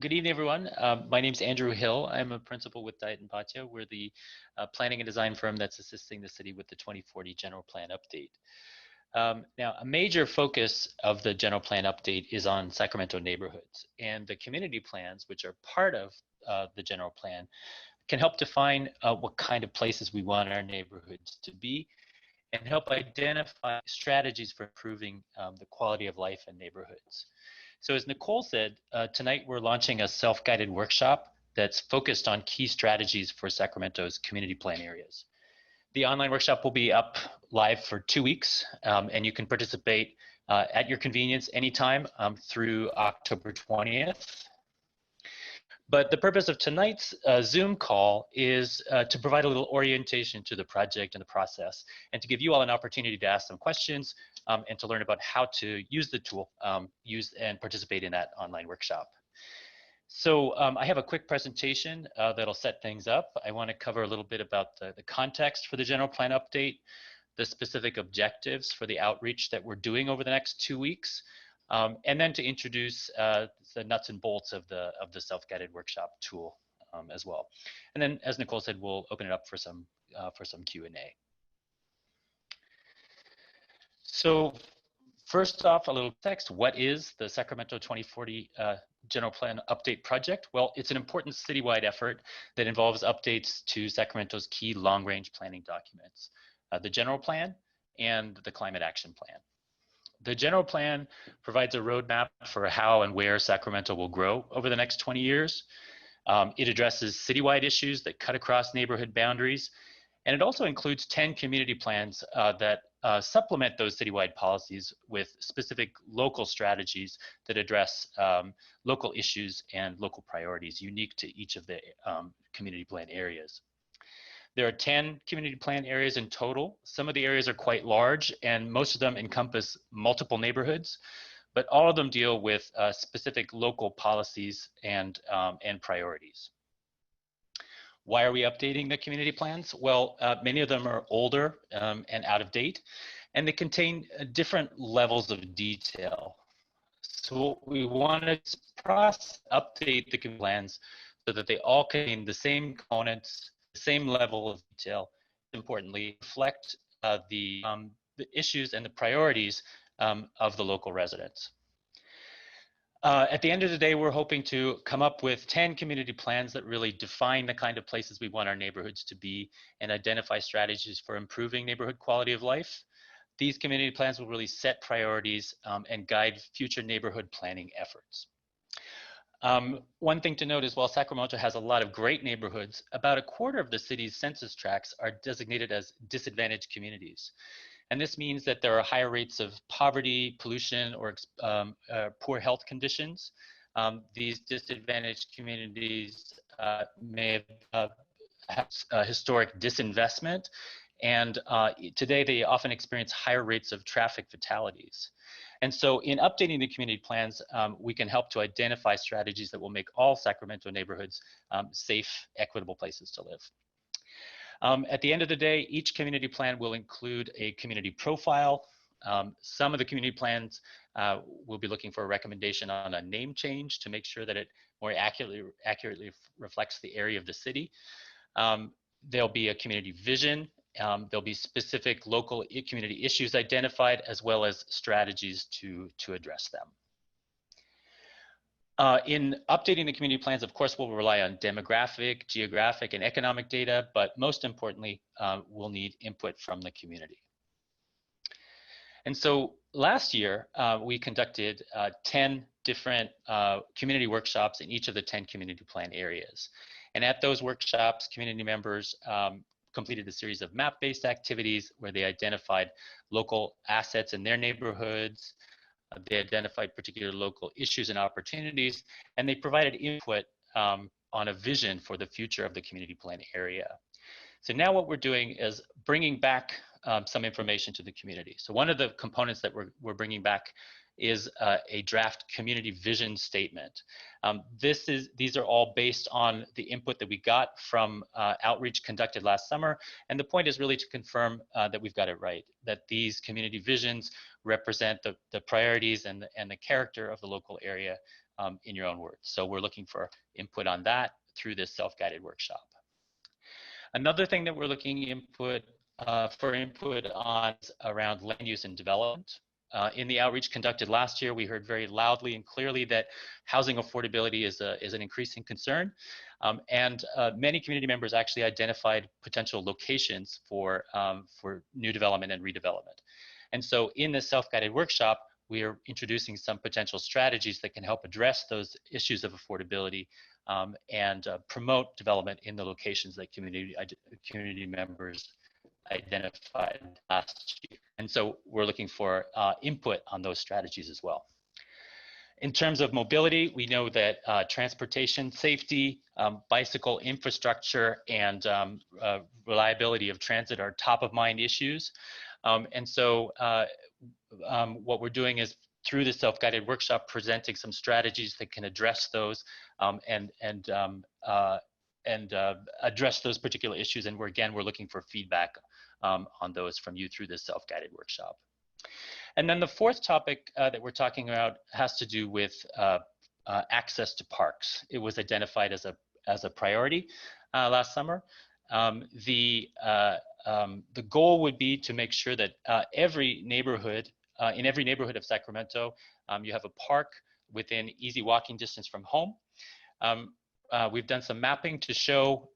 Good evening, everyone. My name is Andrew Hill. I'm a principal with Diet and Patio. We're the planning and design firm that's assisting the city with the 2040 general plan update. Now, a major focus of the general plan update is on Sacramento neighborhoods, and the community plans, which are part of the general plan, can help define what kind of places we want our neighborhoods to be and help identify strategies for improving the quality of life in neighborhoods. So as Nicole said, tonight we're launching a self-guided workshop that's focused on key strategies for Sacramento's community plan areas. The online workshop will be up live for 2 weeks, and you can participate at your convenience anytime through October 20th. But the purpose of tonight's Zoom call is to provide a little orientation to the project and the process, and to give you all an opportunity to ask some questions and to learn about how to use the tool, use and participate in that online workshop. So I have a quick presentation that'll set things up. I want to cover a little bit about the context for the general plan update, the specific objectives for the outreach that we're doing over the next 2 weeks, and then to introduce the nuts and bolts of the self-guided workshop tool as well. And then, as Nicole said, we'll open it up for some Q&A. So first off, a little text. What is the Sacramento 2040 General Plan Update Project? Well, it's an important citywide effort that involves updates to Sacramento's key long-range planning documents, the General Plan and the Climate Action Plan. The General Plan provides a roadmap for how and where Sacramento will grow over the next 20 years. It addresses citywide issues that cut across neighborhood boundaries, and it also includes 10 community plans that supplement those citywide policies with specific local strategies that address local issues and local priorities unique to each of the community plan areas. There are 10 community plan areas in total. Some of the areas are quite large, and most of them encompass multiple neighborhoods, but all of them deal with specific local policies and priorities. Why are we updating the community plans? Well, many of them are older and out of date, and they contain different levels of detail. So what we want to update the plans so that they all contain the same components, the same level of detail, importantly, reflect the issues and the priorities of the local residents. At the end of the day, we're hoping to come up with 10 community plans that really define the kind of places we want our neighborhoods to be and identify strategies for improving neighborhood quality of life. These community plans will really set priorities and guide future neighborhood planning efforts. One thing to note is while Sacramento has a lot of great neighborhoods, about a quarter of the city's census tracts are designated as disadvantaged communities. And this means that there are higher rates of poverty, pollution, or poor health conditions. These disadvantaged communities may have historic disinvestment, and today they often experience higher rates of traffic fatalities. And so in updating the community plans, we can help to identify strategies that will make all Sacramento neighborhoods safe, equitable places to live. At the end of the day, each community plan will include a community profile. Some of the community plans will be looking for a recommendation on a name change to make sure that it more accurately reflects the area of the city. There'll be a community vision. There'll be specific local community issues identified, as well as strategies to address them. In updating the community plans, of course, we'll rely on demographic, geographic, and economic data, but most importantly, we'll need input from the community. And so last year, we conducted 10 different community workshops in each of the 10 community plan areas. And at those workshops, community members completed a series of map-based activities where they identified local assets in their neighborhoods. They identified particular local issues and opportunities, and they provided input on a vision for the future of the community plan area. So now what we're doing is bringing back some information to the community. So one of the components that we're bringing back is a draft community vision statement. These are all based on the input that we got from outreach conducted last summer, and the point is really to confirm that we've got it right, that these community visions represent the priorities and the character of the local area in your own words. So we're looking for input on that through this self-guided workshop. Another thing that we're looking for input on is around land use and development. In the outreach conducted last year, we heard very loudly and clearly that housing affordability is an increasing concern, and many community members actually identified potential locations for new development and redevelopment. And so in this self-guided workshop, we are introducing some potential strategies that can help address those issues of affordability and promote development in the locations that community members identified last year. And so we're looking for input on those strategies as well. In terms of mobility, we know that transportation safety, bicycle infrastructure, and reliability of transit are top of mind issues. And so what we're doing is through the self-guided workshop, presenting some strategies that can address those and address those particular issues. And we're looking for feedback on those from you through this self-guided workshop. And then the fourth topic that we're talking about has to do with access to parks. It was identified as a priority last summer. The goal would be to make sure that every neighborhood, in every neighborhood of Sacramento, you have a park within easy walking distance from home. We've done some mapping to show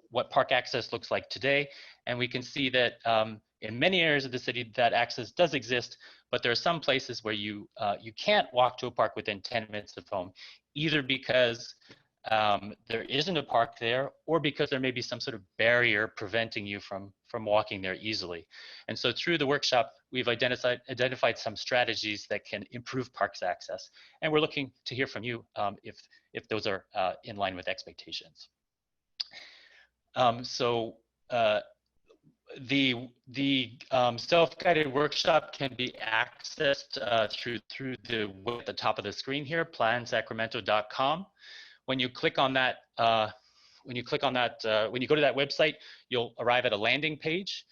what park access looks like today, and we can see that in many areas of the city that access does exist, but there are some places where you can't walk to a park within 10 minutes of home, either because there isn't a park there, or because there may be some sort of barrier preventing you from walking there easily. And so through the workshop, we've identified some strategies that can improve parks access, and we're looking to hear from you if those are in line with expectations. The self-guided workshop can be accessed through the web at the top of the screen here, plansacramento.com. When you click on that, when you go to that website, you'll arrive at a landing page.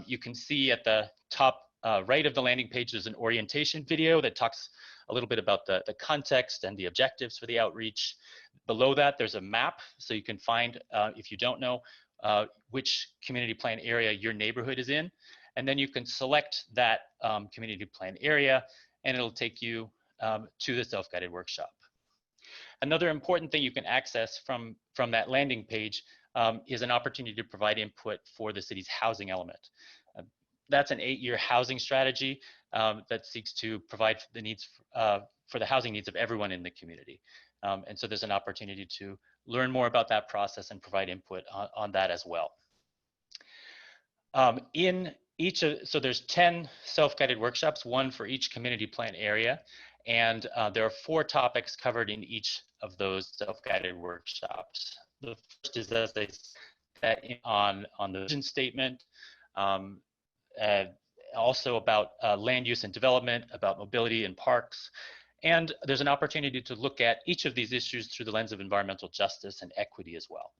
You can see at the top right of the landing page, there's an orientation video that talks a little bit about the context and the objectives for the outreach. Below that, there's a map, so you can find, if you don't know, which community plan area your neighborhood is in. And then you can select that community plan area, and it'll take you to the self-guided workshop. Another important thing you can access from that landing page is an opportunity to provide input for the city's housing element. That's an 8-year housing strategy that seeks to provide the needs for the housing needs of everyone in the community. And so there's an opportunity to learn more about that process and provide input on that as well. So there's 10 self-guided workshops, one for each community plan area. And there are 4 topics covered in each of those self-guided workshops. The first is, as I said, on the vision statement, also about land use and development, about mobility and parks. And there's an opportunity to look at each of these issues through the lens of environmental justice and equity as well.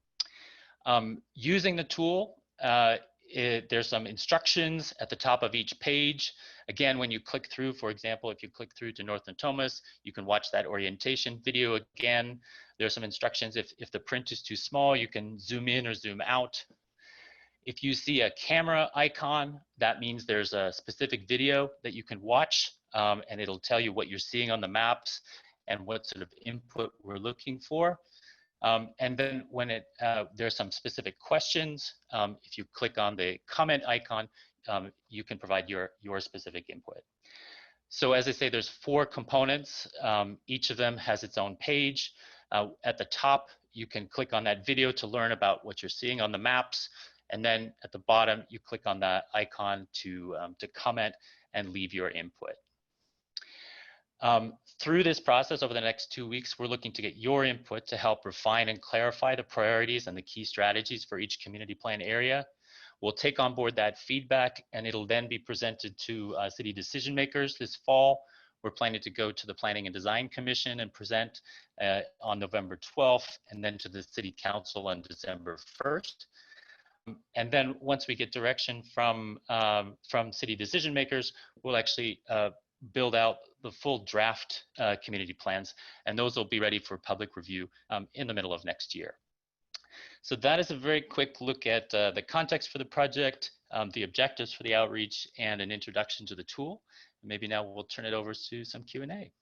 Using the tool, there's some instructions at the top of each page. Again, when you click through, for example, if you click through to North Natomas, you can watch that orientation video again. There's some instructions. If the print is too small, you can zoom in or zoom out. If you see a camera icon, that means there's a specific video that you can watch, and it'll tell you what you're seeing on the maps and what sort of input we're looking for. And then when there's some specific questions, if you click on the comment icon, you can provide your specific input. So as I say, there's 4 components. Each of them has its own page. At the top, you can click on that video to learn about what you're seeing on the maps. And then at the bottom, you click on that icon to comment and leave your input. Through this process over the next 2 weeks, we're looking to get your input to help refine and clarify the priorities and the key strategies for each community plan area. We'll take on board that feedback, and it'll then be presented to city decision makers this fall. We're planning to go to the Planning and Design Commission and present on November 12th, and then to the City Council on December 1st. And then once we get direction from city decision makers, we'll actually build out the full draft community plans, and those will be ready for public review in the middle of next year. So that is a very quick look at the context for the project, the objectives for the outreach, and an introduction to the tool. Maybe now we'll turn it over to some Q&A.